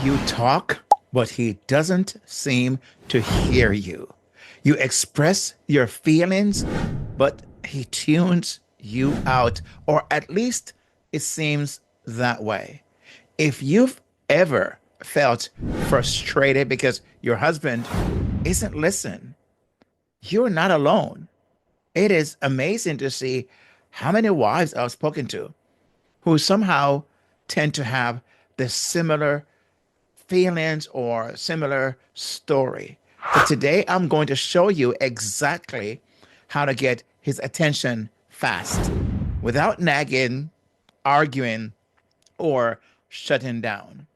You talk, but he doesn't seem to hear you. You express your feelings, but he tunes you out, or at least it seems that way. If you've ever felt frustrated because your husband isn't listening, you're not alone. It is amazing to see how many wives I've spoken to who somehow tend to have the similar feelings or similar story. But today I'm going to show you exactly how to get his attention fast without nagging, arguing, or shutting down.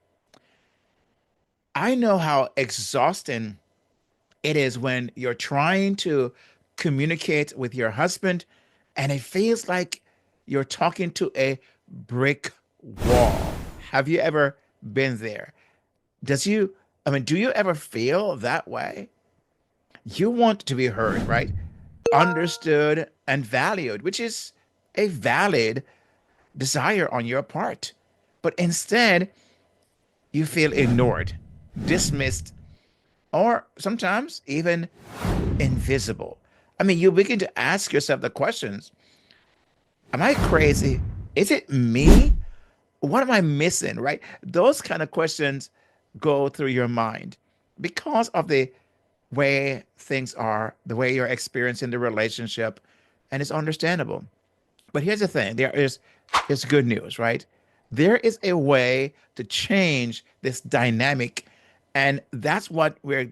I know how exhausting it is when you're trying to communicate with your husband and it feels like you're talking to a brick wall. Have you ever been there? Does you, I mean, do you ever feel that way? You want to be heard, right? Understood and valued, which is a valid desire on your part. But instead, you feel ignored, dismissed, or sometimes even invisible. I mean, you begin to ask yourself the questions. Am I crazy? Is it me? What am I missing, right? Those kind of questions go through your mind because of the way things are, the way you're experiencing the relationship, and it's understandable. But here's the thing, there's good news, right? There is a way to change this dynamic, and that's what we're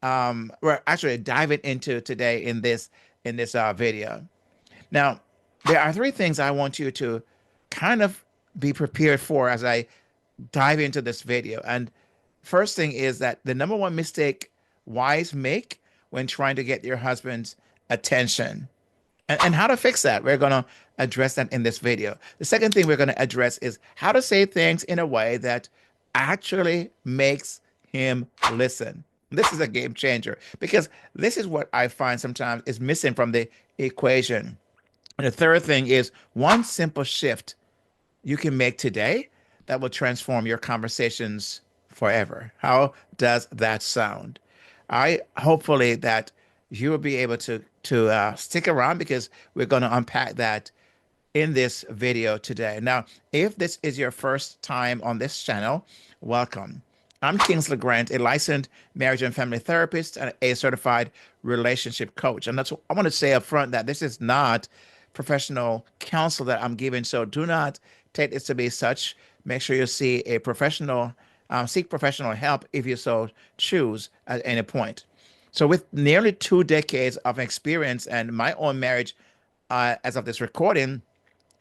actually diving into today in this video. Now, there are three things I want you to kind of be prepared for as I dive into this video. And first thing is that the number one mistake wives make when trying to get your husband's attention and how to fix that. We're going to address that in this video. The second thing we're going to address is how to say things in a way that actually makes him listen. This is a game changer because this is what I find sometimes is missing from the equation. And the third thing is one simple shift you can make today that will transform your conversations forever. How does that sound? I hopefully that you will be able to stick around because we're going to unpack that in this video today. Now, if this is your first time on this channel, welcome. I'm Kingsley Grant, a licensed marriage and family therapist and a certified relationship coach. And that's I want to say up front that this is not professional counsel that I'm giving. So do not take this to be such. Make sure you see a professional, seek professional help if you so choose at any point. So, with nearly 2 decades of experience and my own marriage, as of this recording,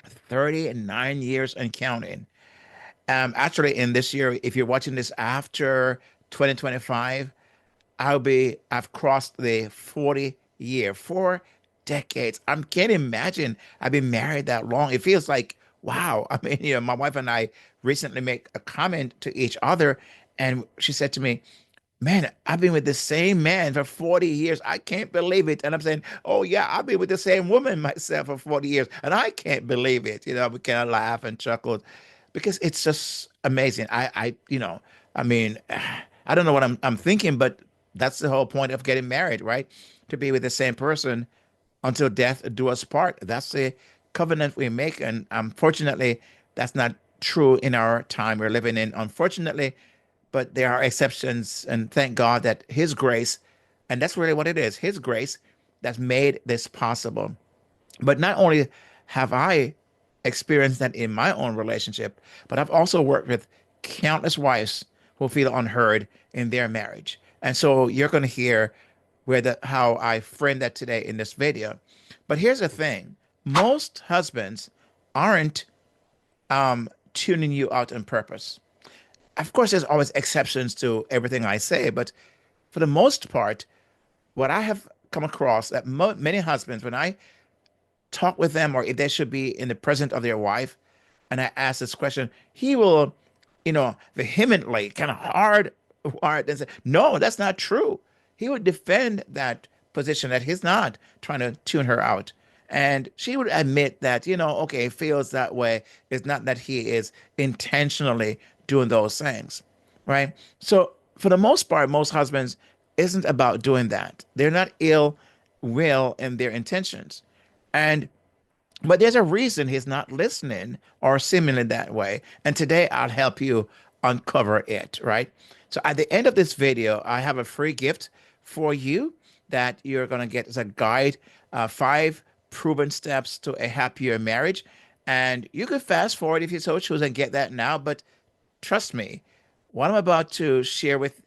39 years and counting. Actually, in this year, if you're watching this after 2025, I've crossed the 40 year, 4 decades. I can't imagine I've been married that long. It feels like, wow. I mean, my wife and I recently made a comment to each other, and she said to me, man, I've been with the same man for 40 years. I can't believe it. And I'm saying, oh, yeah, I've been with the same woman myself for 40 years. And I can't believe it. We kind of laugh and chuckle because it's just amazing. I mean, I don't know what I'm thinking, but that's the whole point of getting married, right? To be with the same person until death do us part. That's the covenant we make. And unfortunately, that's not true in our time we're living in. Unfortunately, but there are exceptions, and thank God that His grace, and that's really what it is, His grace that's made this possible. But not only have I experienced that in my own relationship, but I've also worked with countless wives who feel unheard in their marriage. And so you're going to hear how I frame that today in this video. But here's the thing: most husbands aren't tuning you out on purpose. Of course, there's always exceptions to everything I say, but for the most part, what I have come across that many husbands, when I talk with them or if they should be in the presence of their wife, and I ask this question, he will, vehemently, kind of hard, and say, "No, that's not true." He would defend that position that he's not trying to tune her out. And she would admit that, okay, it feels that way. It's not that he is intentionally doing those things, right? So for the most part, most husbands isn't about doing that. They're not ill will in their intentions. And but there's a reason he's not listening or seemingly that way. And today I'll help you uncover it, right? So at the end of this video, I have a free gift for you that you're going to get as a guide, 5 proven steps to a happier marriage. And you could fast forward if you so choose and get that now. But trust me, what I'm about to share with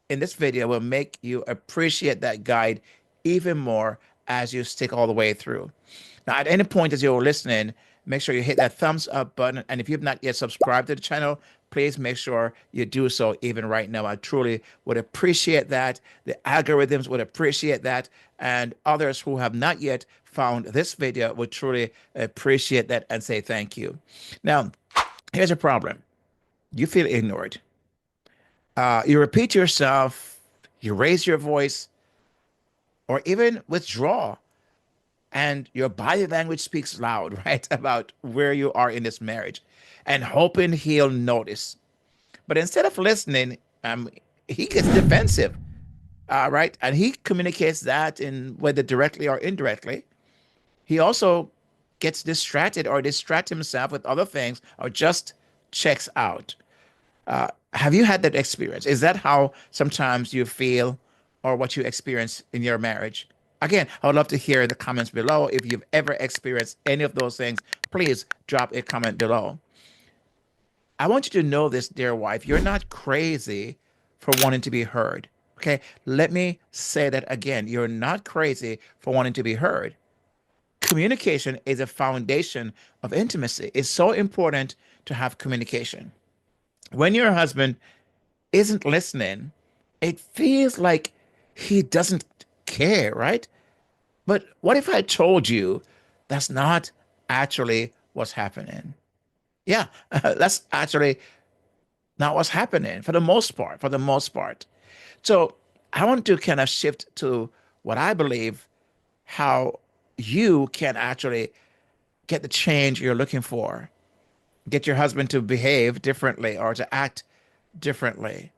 in this video will make you appreciate that guide even more as you stick all the way through. Now, at any point as you're listening, make sure you hit that thumbs up button. And if you've not yet subscribed to the channel, please make sure you do so even right now. I truly would appreciate that. The algorithms would appreciate that. And others who have not yet found this video would truly appreciate that and say thank you. Now, here's a problem. You feel ignored. You repeat yourself, you raise your voice, or even withdraw, and your body language speaks loud, right, about where you are in this marriage and hoping he'll notice. But instead of listening, he gets defensive, right? And he communicates that in whether directly or indirectly. He also gets distracted or distract himself with other things or just checks out. Have you had that experience? Is that how sometimes you feel or what you experience in your marriage? Again, I would love to hear in the comments below. If you've ever experienced any of those things, please drop a comment below. I want you to know this, dear wife, you're not crazy for wanting to be heard. Okay, let me say that again. You're not crazy for wanting to be heard. Communication is a foundation of intimacy. It's so important to have communication. When your husband isn't listening, it feels like he doesn't care, right? But what if I told you that's not actually what's happening? Yeah, that's actually not what's happening for the most part, for the most part. So I want to kind of shift to what I believe how you can actually get the change you're looking for, get your husband to behave differently or to act differently.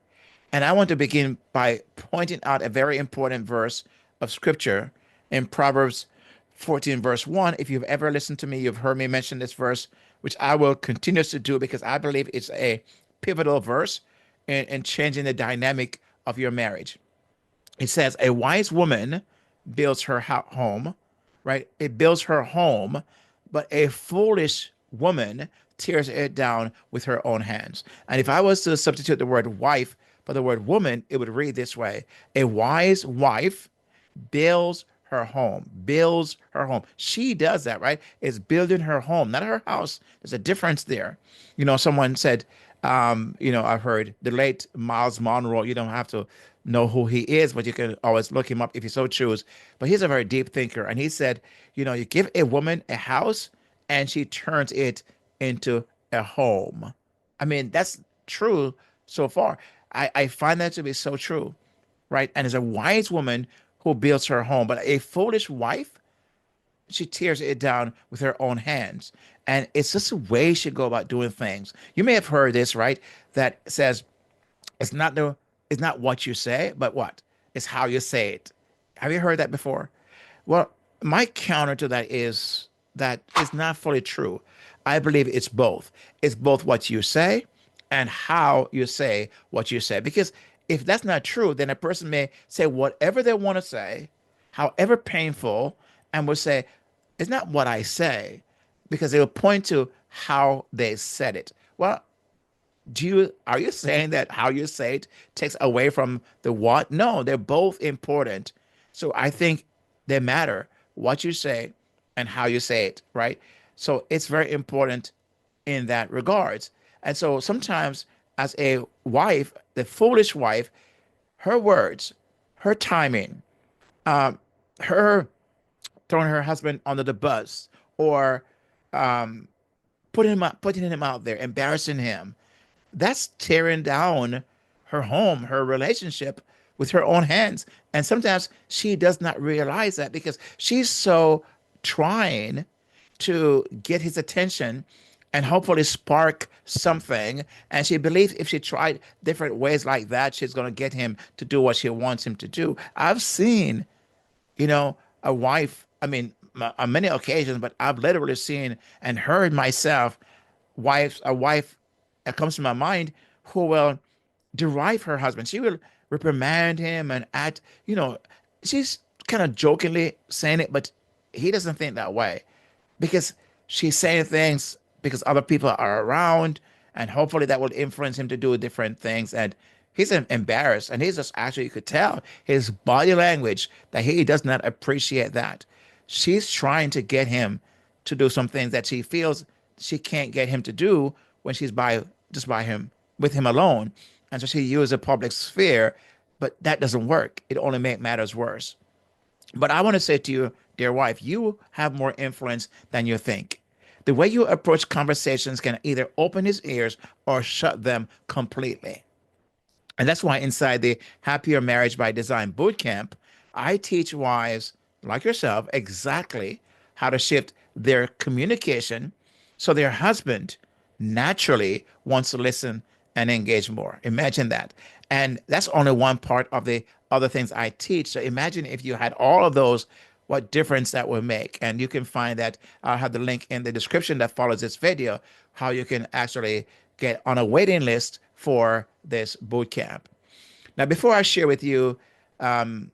And I want to begin by pointing out a very important verse of scripture in Proverbs 14, verse 1. If you've ever listened to me, you've heard me mention this verse, which I will continue to do because I believe it's a pivotal verse in changing the dynamic of your marriage. It says, a wise woman builds her home, right? It builds her home, but a foolish woman tears it down with her own hands. And if I was to substitute the word wife for the word woman, it would read this way. A wise wife builds her home, builds her home. She does that, right? Is building her home, not her house. There's a difference there. You know, someone said, I've heard the late Miles Monroe, you don't have to know who he is, but you can always look him up if you so choose. But he's a very deep thinker. And he said, you give a woman a house and she turns it into a home. I mean, that's true so far. I find that to be so true, right? And as a wise woman who builds her home, but a foolish wife, she tears it down with her own hands. And it's just a way she go about doing things. You may have heard this, right? That says it's not it's not what you say, but what? It's how you say it. Have you heard that before? Well, my counter to that is not fully true. I believe it's both. It's both what you say and how you say what you say. Because if that's not true, then a person may say whatever they want to say, however painful, and will say, it's not what I say, because they will point to how they said it. Well, are you saying that how you say it takes away from the what? No, they're both important. So I think they matter, what you say and how you say it, right? So it's very important in that regards. And so sometimes as a wife, the foolish wife, her words, her timing, um, her throwing her husband under the bus or um, putting him out there, embarrassing him, that's tearing down her home, her relationship with her own hands. And sometimes she does not realize that because she's so trying to get his attention and hopefully spark something. And she believes if she tried different ways like that, she's going to get him to do what she wants him to do. I've seen, you know, a wife, I mean, on many occasions, but I've literally seen and heard myself, a wife that comes to my mind who will derive her husband. She will reprimand him and act, she's kind of jokingly saying it, but he doesn't think that way because she's saying things because other people are around, and hopefully that will influence him to do different things. And he's embarrassed, and he's just actually, you could tell his body language that he does not appreciate that. She's trying to get him to do some things that she feels she can't get him to do when she's by him with him alone. And so she uses a public sphere, but that doesn't work. It only makes matters worse. But I want to say to you, dear wife, you have more influence than you think. The way you approach conversations can either open his ears or shut them completely. And that's why inside the Happier Marriage by Design Bootcamp, I teach wives like yourself exactly how to shift their communication so their husband naturally wants to listen and engage more. Imagine that. And that's only one part of the other things I teach. So imagine if you had all of those, what difference that would make. And you can find that. I'll have the link in the description that follows this video, how you can actually get on a waiting list for this boot camp. Now, before I share with you, um,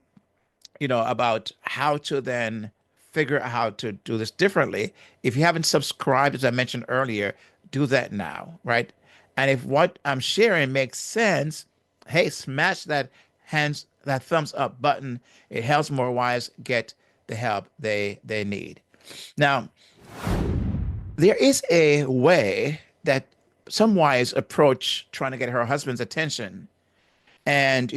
about how to then figure out how to do this differently, if you haven't subscribed, as I mentioned earlier, do that now, right? And if what I'm sharing makes sense, hey, smash that thumbs up button. It helps more wives get the help they need. Now, there is a way that some wives approach trying to get her husband's attention. And,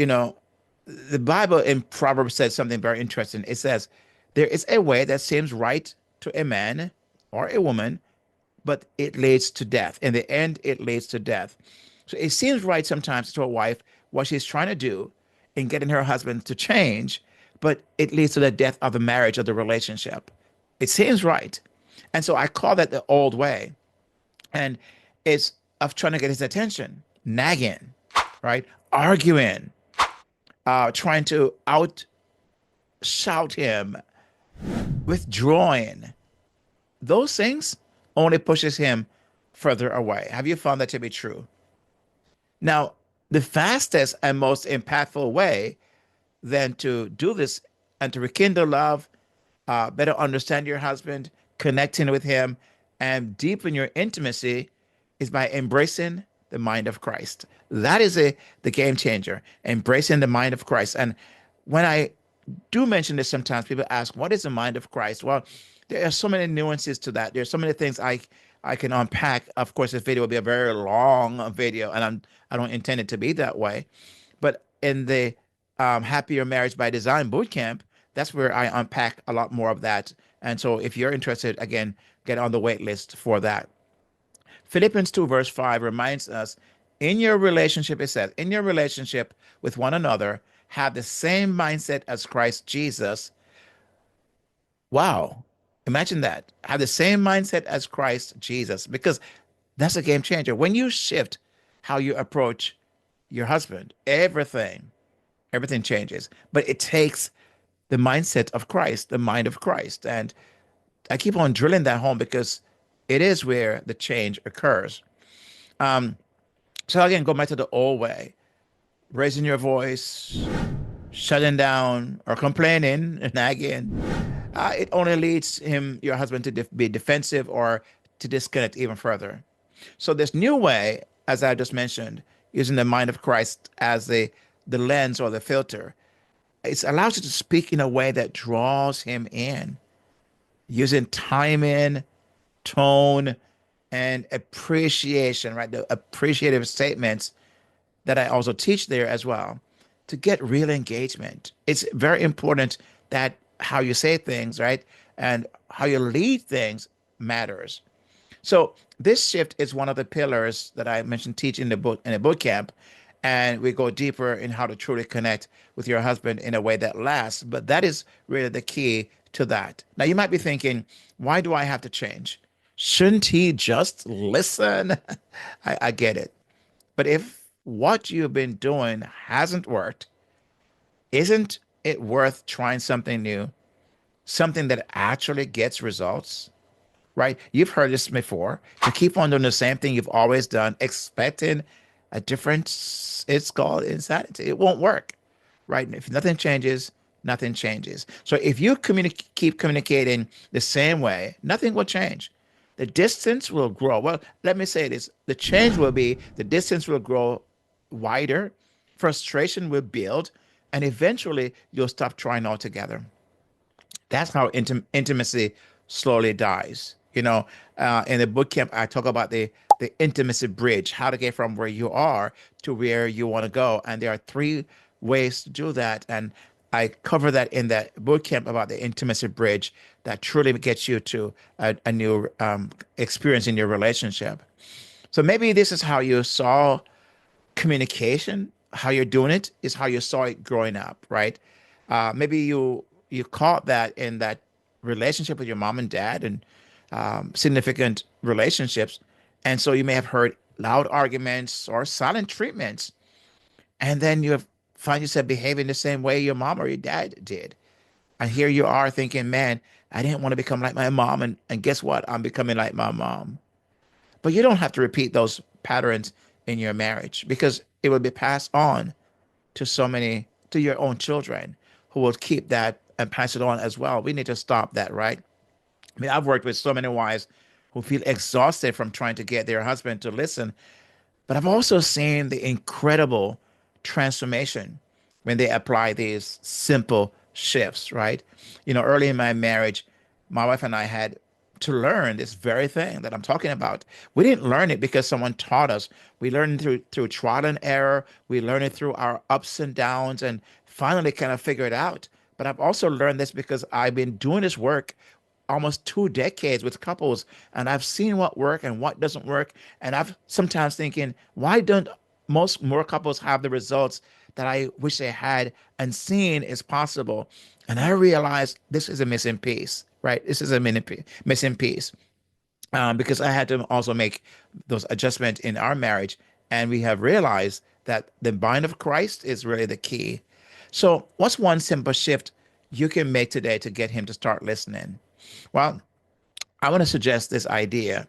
the Bible in Proverbs says something very interesting. It says, there is a way that seems right to a man or a woman, but it leads to death. In the end, it leads to death. So it seems right sometimes to a wife what she's trying to do in getting her husband to change, but it leads to the death of the marriage or the relationship. It seems right. And so I call that the old way. And it's of trying to get his attention, nagging, right? Arguing, trying to out shout him, withdrawing. Those things only pushes him further away. Have you found that to be true? Now, the fastest and most impactful way then to do this and to rekindle love, better understand your husband, connecting with him, and deepen your intimacy is by embracing the mind of Christ. That is the game changer, embracing the mind of Christ. And when I do mention this, sometimes people ask, what is the mind of Christ? Well, there are so many nuances to that. There's so many things I can unpack. Of course, this video will be a very long video, and I don't intend it to be that way. But in the Happier Marriage by Design Bootcamp, that's where I unpack a lot more of that. And so if you're interested, again, get on the wait list for that. Philippians 2, verse 5 reminds us, in your relationship, it says, in your relationship with one another, have the same mindset as Christ Jesus. Wow. Imagine that. Have the same mindset as Christ Jesus, because that's a game changer. When you shift how you approach your husband, everything changes. But it takes the mindset of Christ, the mind of Christ. And I keep on drilling that home because it is where the change occurs. Um, so again, go back to the old way, raising your voice, shutting down, or complaining, nagging. It only leads your husband, to be defensive or to disconnect even further. So this new way, as I just mentioned, using the mind of Christ as the lens or the filter, it allows you to speak in a way that draws him in, using timing, tone, and appreciation, right? The appreciative statements that I also teach there as well to get real engagement. It's very important that how you say things, right? And how you lead things matters. So this shift is one of the pillars that I mentioned teaching in the boot camp, and we go deeper in how to truly connect with your husband in a way that lasts. But that is really the key to that. Now you might be thinking, why do I have to change? Shouldn't he just listen? I get it. But if what you've been doing hasn't worked, isn't it worth trying something new? Something that actually gets results, right? You've heard this before. To keep on doing the same thing you've always done, expecting a difference, it's called insanity. It won't work, right? If nothing changes, nothing changes. So if you keep communicating the same way, nothing will change. The distance will grow. Well, let me say this: the change will be the distance will grow wider, frustration will build, and eventually you'll stop trying altogether. That's how intimacy slowly dies. In the boot camp, I talk about the intimacy bridge, how to get from where you are to where you want to go, and there are three ways to do that. And I cover that in that boot camp about the intimacy bridge that truly gets you to a new experience in your relationship. So maybe this is how you saw communication, how you're doing it is how you saw it growing up, right? Maybe you caught that in that relationship with your mom and dad and significant relationships, and so you may have heard loud arguments or silent treatments, and then you find yourself behaving the same way your mom or your dad did, and here you are thinking, "Man, I didn't want to become like my mom, and guess what? I'm becoming like my mom." But you don't have to repeat those patterns in your marriage because it will be passed on to your own children who will keep that and pass it on as well. We need to stop that, right? I mean, I've worked with so many wives who feel exhausted from trying to get their husband to listen, but I've also seen the incredible transformation when they apply these simple shifts, right? Early in my marriage, my wife and I had to learn this very thing that I'm talking about. We didn't learn it because someone taught us. We learned it through trial and error. We learned it through our ups and downs and finally kind of figure it out. But I've also learned this because I've been doing this work almost 2 decades with couples, and I've seen what work and what doesn't work. And I've sometimes thinking, why don't most more couples have the results that I wish they had, and seeing is possible. And I realized this is a missing piece, right? This is a missing piece, because I had to also make those adjustments in our marriage. And we have realized that the mind of Christ is really the key. So, what's one simple shift you can make today to get him to start listening? Well, I want to suggest this idea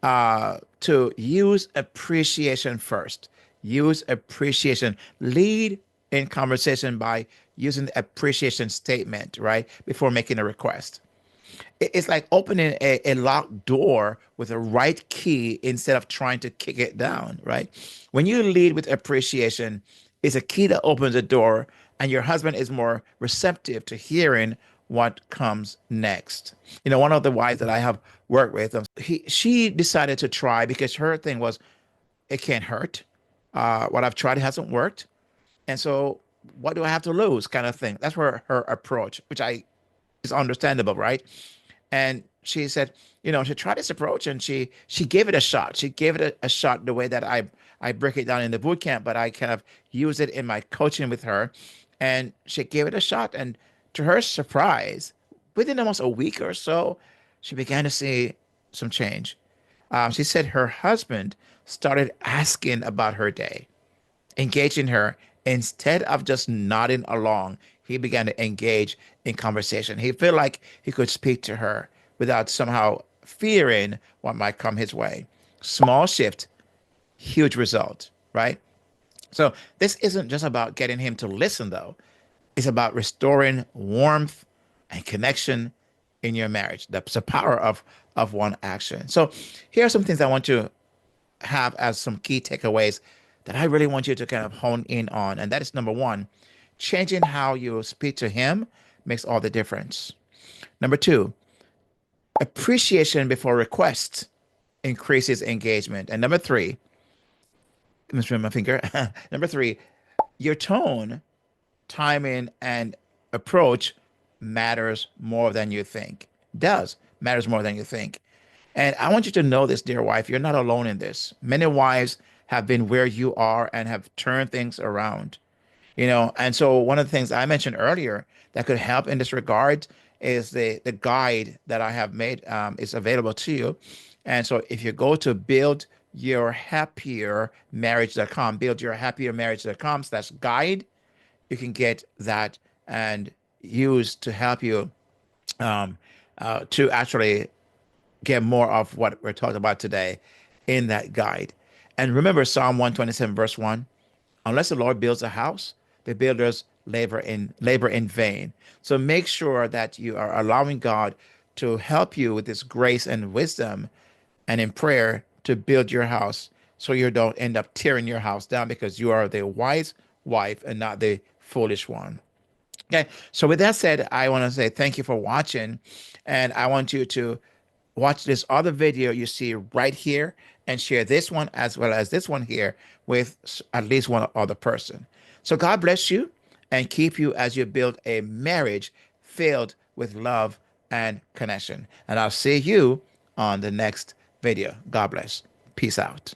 to use appreciation first. Use appreciation. Lead in conversation by using the appreciation statement, right? Before making a request. It's like opening a locked door with the right key instead of trying to kick it down, right? When you lead with appreciation, it's a key that opens the door, and your husband is more receptive to hearing what comes next. One of the wives that I have worked with, she decided to try because her thing was, it can't hurt. What I've tried hasn't worked. And so what do I have to lose kind of thing. That's her approach, which I is understandable, right? And she said, she tried this approach and she gave it a shot. She gave it a shot the way that I break it down in the boot camp, but I kind of use it in my coaching with her. And she gave it a shot. And to her surprise, within almost a week or so, she began to see some change. She said her husband started asking about her day, engaging her instead of just nodding along. He began to engage in conversation. He felt like he could speak to her without somehow fearing what might come his way. Small shift, huge result, right? So this isn't just about getting him to listen, though. It's about restoring warmth and connection in your marriage. That's the power of one action. So here are some things I want to have as some key takeaways that I really want you to kind of hone in on. And that is number one, changing how you speak to him makes all the difference. Number two, appreciation before request increases engagement. And number three, let me spin my finger. Number three, your tone, timing, and approach matters more than you think. Does matters more than you think. And I want you to know this, dear wife, you're not alone in this. Many wives have been where you are and have turned things around. And so one of the things I mentioned earlier that could help in this regard is the guide that I have made is available to you. And so if you go to buildyourhappiermarriage.com, buildyourhappiermarriage.com/guide, you can get that and use to help you um, to actually get more of what we're talking about today in that guide. And remember Psalm 127, verse 1, unless the Lord builds a house, the builders labor in vain. So make sure that you are allowing God to help you with this grace and wisdom and in prayer to build your house so you don't end up tearing your house down because you are the wise wife and not the foolish one. Okay, so with that said, I want to say thank you for watching, and I want you to watch this other video you see right here and share this one as well as this one here with at least one other person. So God bless you and keep you as you build a marriage filled with love and connection. And I'll see you on the next video. God bless. Peace out.